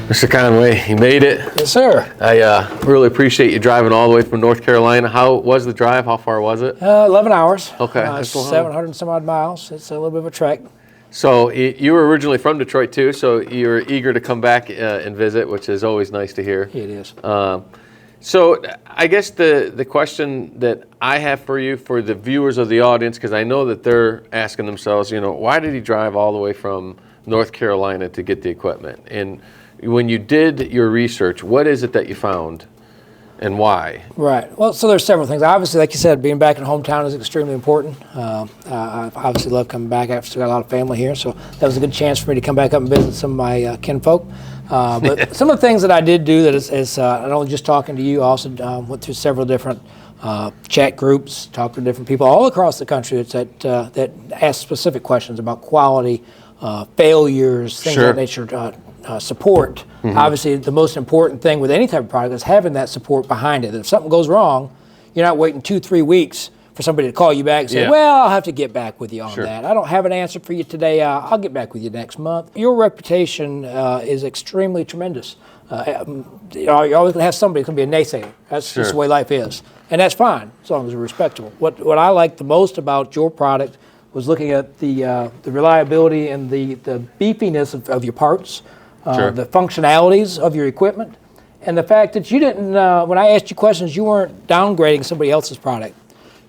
Mr. Conway, you made it. Yes, sir. I really appreciate you driving all the way from North Carolina. How was the drive? How far was it? 11 hours. Okay. That's 700 and some odd miles. It's a little bit of a trek. So you were originally from Detroit too, so you were eager to come back and visit, which is always nice to hear. It is. So I guess the question that I have for you, for the viewers of the audience, because I know that they're asking themselves, why did he drive all the way from North Carolina to get the equipment? And when you did your research, what is it that you found and why? Right. Well, so there's several things. Obviously, like you said, being back in hometown is extremely important. I obviously love coming back. I've still got a lot of family here, so that was a good chance for me to come back up and visit some of my kinfolk. But some of the things that I did do that is not only just talking to you, I also went through several different chat groups, talked to different people all across the country that ask specific questions about quality, failures, things of that nature, support. Mm-hmm. Obviously, the most important thing with any type of product is having that support behind it. If something goes wrong, you're not waiting 2-3 weeks for somebody to call you back and say, well, I'll have to get back with you on that. I don't have an answer for you today. I'll get back with you next month. Your reputation is extremely tremendous. You're always going to have somebody who's going to be a naysayer. That's just the way life is. And that's fine, as long as you're respectable. What I liked the most about your product was looking at the reliability and the beefiness of your parts, the functionalities of your equipment, and the fact that you didn't, when I asked you questions, you weren't downgrading somebody else's product.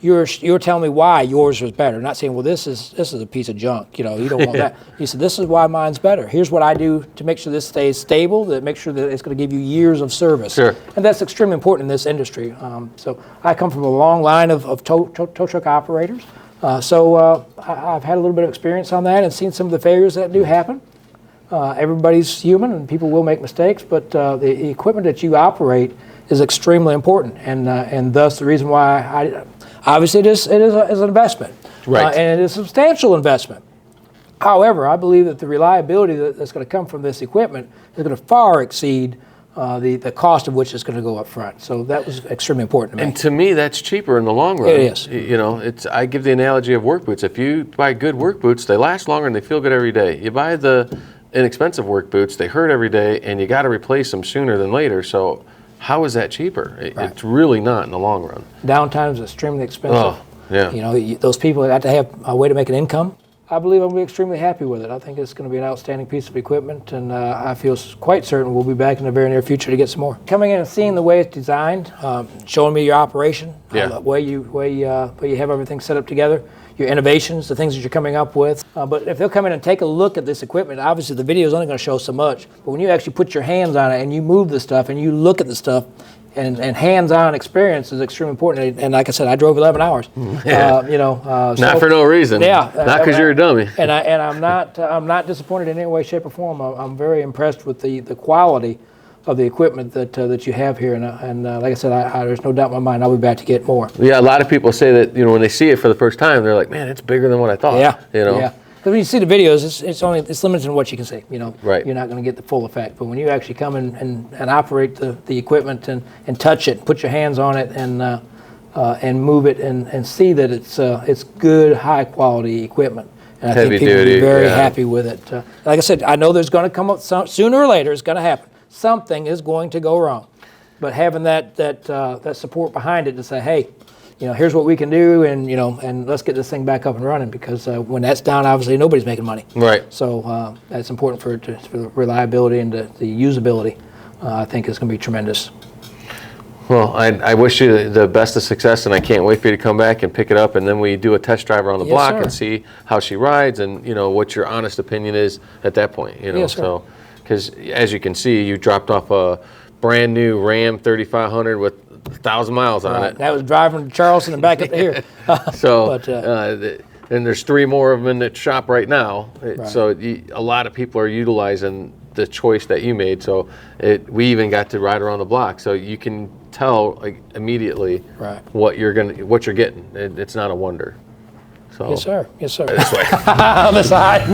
You were telling me why yours was better, not saying, well, this is a piece of junk, you don't want that. You said, this is why mine's better. Here's what I do to make sure this stays stable, to make sure that it's going to give you years of service. Sure. And that's extremely important in this industry. So I come from a long line of tow truck operators. So I've had a little bit of experience on that and seen some of the failures that do happen. Everybody's human and people will make mistakes, but the equipment that you operate is extremely important, and thus the reason why obviously it is an investment, and it is a substantial investment. However, I believe that the reliability that's going to come from this equipment is going to far exceed the cost of which is going to go up front. So that was extremely important to me. And to me, that's cheaper in the long run. It is. I give the analogy of work boots. If you buy good work boots, they last longer and they feel good every day. You buy the inexpensive work boots, they hurt every day, and you got to replace them sooner than later. So how is that cheaper? It's really not in the long run. Downtime is extremely expensive. Oh, yeah. Those people got to have a way to make an income. I believe I'm going to be extremely happy with it. I think it's going to be an outstanding piece of equipment, and I feel quite certain we'll be back in the very near future to get some more. Coming in and seeing the way it's designed, showing me your operation, the way you have everything set up together, your innovations, the things that you're coming up with. But if they'll come in and take a look at this equipment, obviously the video is only going to show so much, but when you actually put your hands on it and you move the stuff and you look at the stuff, and hands-on experience is extremely important. And like I said, I drove 11 hours. Not for no reason. Yeah. Not because you're a dummy. And I'm not disappointed in any way, shape, or form. I'm very impressed with the quality of the equipment that you have here. And like I said, there's no doubt in my mind I'll be back to get more. Yeah, a lot of people say that when they see it for the first time, they're like, man, it's bigger than what I thought. Yeah. Yeah. Because when you see the videos, it's limited in what you can see. Right. You're not going to get the full effect. But when you actually come in and operate the equipment and touch it, put your hands on it, and move it and see that it's good, high quality equipment. And I think people will be very happy with it. Like I said, I know there's going to come up sooner or later. It's going to happen. Something is going to go wrong. But having that support behind it to say, hey, here's what we can do, and let's get this thing back up and running, because when that's down, obviously nobody's making money. Right. So that's important for the reliability and the usability. I think is going to be tremendous. Well, I wish you the best of success, and I can't wait for you to come back and pick it up, and then we do a test drive around the block and see how she rides, and what your honest opinion is at that point. Yes, sir. So, because as you can see, you dropped off a brand new Ram 3500 with 1,000 miles on it. That was driving to Charleston and back up to here. And there's 3 more of them in the shop right now. So a lot of people are utilizing the choice that you made. So we even got to ride around the block. So you can tell immediately what you're getting. It's not a wonder. So yes, sir. Yes, sir. This way. On the side.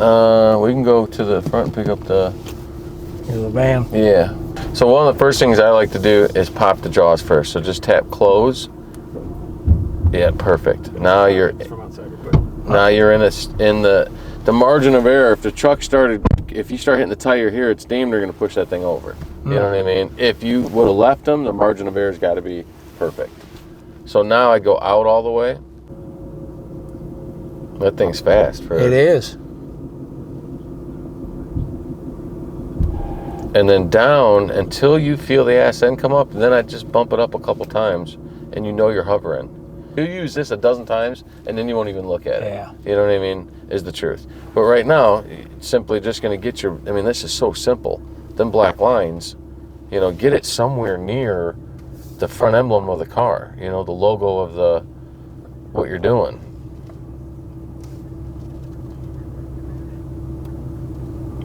We can go to the front and pick up the van. Yeah. So one of the first things I like to do is pop the jaws first. So just tap close. Yeah, perfect. Now you're From outside, now you're in the margin of error. If the truck started, if you start hitting the tire here, it's damn near going to push that thing over. You know what I mean? If you would have left them, the margin of error's got to be perfect. So now I go out all the way. That thing's fast. It is. And then down until you feel the ass end come up, and then I just bump it up a couple times, and you know you're hovering. You use this a dozen times, and then you won't even look at it. Yeah. You know what I mean? Is the truth. But right now, it's simply just going to get your, I mean, this is so simple. Them black lines, you know, get it somewhere near the front emblem of the car, you know, the logo of the, what you're doing.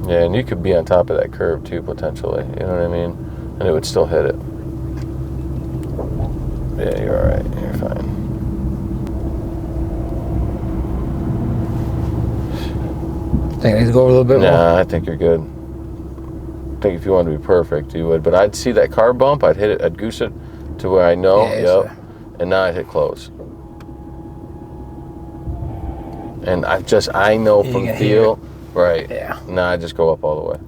Yeah, and you could be on top of that curve too, potentially. You know what I mean? And it would still hit it. Yeah, you're all right. You're fine. Think I need to go over a little bit more? Nah, I think you're good. I think if you wanted to be perfect, you would. But I'd see that car bump, I'd hit it, I'd goose it to where I know, Yeah, and now I'd hit close. And I know You from can feel, right. Yeah. Now I just go up all the way.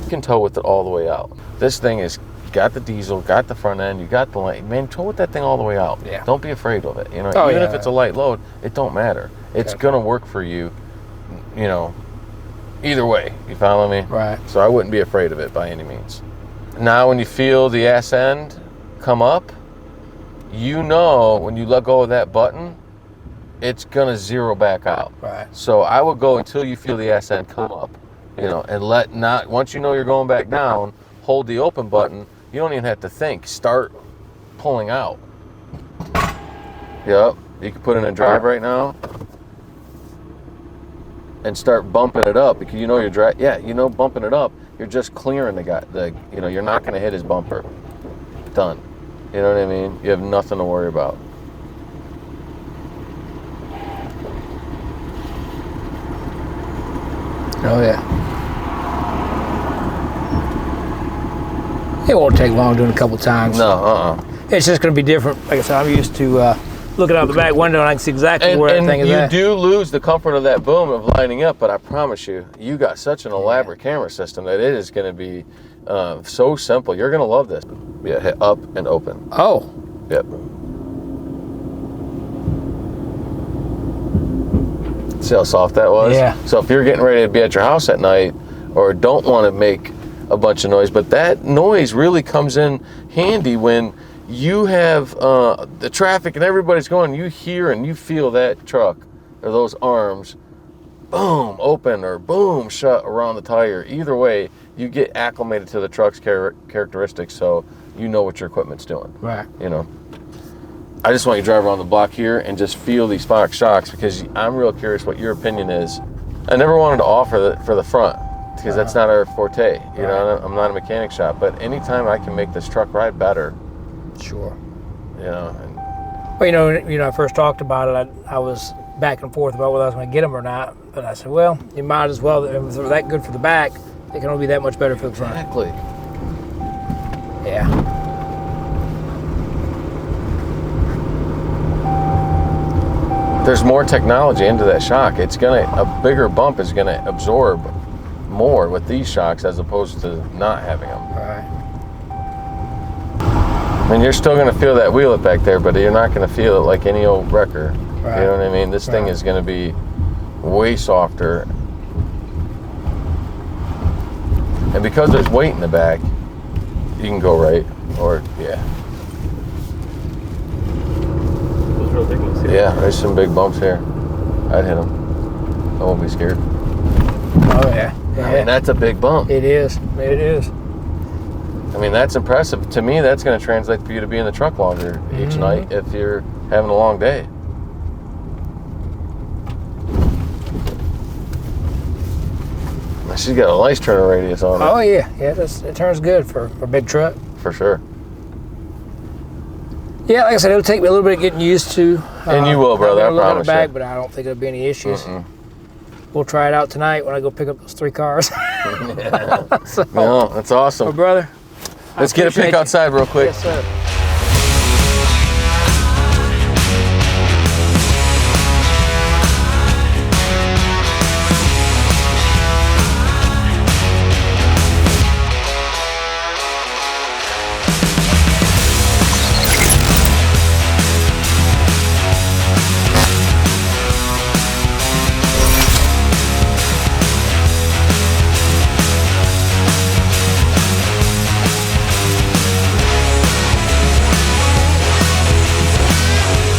You can tow with it all the way out. This thing is got the diesel, got the front end, you got the light. Man, tow with that thing all the way out. Yeah. Don't be afraid of it. You know, Oh, even yeah, if it's a light load, it don't matter. It's Okay. gonna work for you. You know, either way. You follow me? Right. So I wouldn't be afraid of it by any means. Now, when you feel the ass end come up, you know when you let go of that button, it's gonna zero back out. Right. So I would go until you feel the ass end come up, you know, and once you know you're going back down, hold the open button. You don't even have to think. Start pulling out. Yep. You can put in a drive right now and start bumping it up because you know you're bumping it up. You're just clearing you know, you're not going to hit his bumper. Done. You know what I mean? You have nothing to worry about. Oh, yeah. It won't take long doing it a couple times. No, It's just going to be different. Like I said, I'm used to looking out the back window and I can see exactly where everything is at. And you do lose the comfort of that boom of lining up, but I promise you, you got such an elaborate camera system that it is going to be so simple. You're going to love this. Yeah, hit up and open. Oh. Yep. See how soft that was? Yeah. So if you're getting ready to be at your house at night or don't want to make a bunch of noise, but that noise really comes in handy when you have the traffic and everybody's going, you hear and you feel that truck or those arms boom open or boom shut around the tire. Either way, you get acclimated to the truck's characteristics, so you know what your equipment's doing. Right. You know, I just want you to drive around the block here and just feel these Fox shocks because I'm real curious what your opinion is. I never wanted to offer for the front because that's not our forte. You know, I'm not a mechanic shop, but anytime I can make this truck ride better, Sure. you know. Well, you know, I first talked about it. I was back and forth about whether I was going to get them or not. But I said, well, you might as well. If they're that good for the back, they can only be that much better for the front. Exactly. Yeah. There's more technology into that shock. A bigger bump is gonna absorb more with these shocks as opposed to not having them. Right. I mean, you're still gonna feel that wheel back there, but you're not gonna feel it like any old wrecker. Right. You know what I mean? This thing is gonna be way softer. And because there's weight in the back, you can go right or yeah. Those real big ones here. Yeah, there's some big bumps here. I'd hit them. I won't be scared. Oh yeah. I mean, that's a big bump. It is. It is. I mean, that's impressive. To me, that's going to translate for you to be in the truck longer each night if you're having a long day. She's got a nice turning radius on it. Oh yeah. Yeah. It turns good for a big truck. For sure. Yeah, like I said, it'll take me a little bit of getting used to. And you will, brother, I promise you. Back, but I don't think there'll be any issues. We'll try it out tonight when I go pick up those 3 cars. No, that's awesome. My brother. Let's get a pick outside real quick. Yes, sir.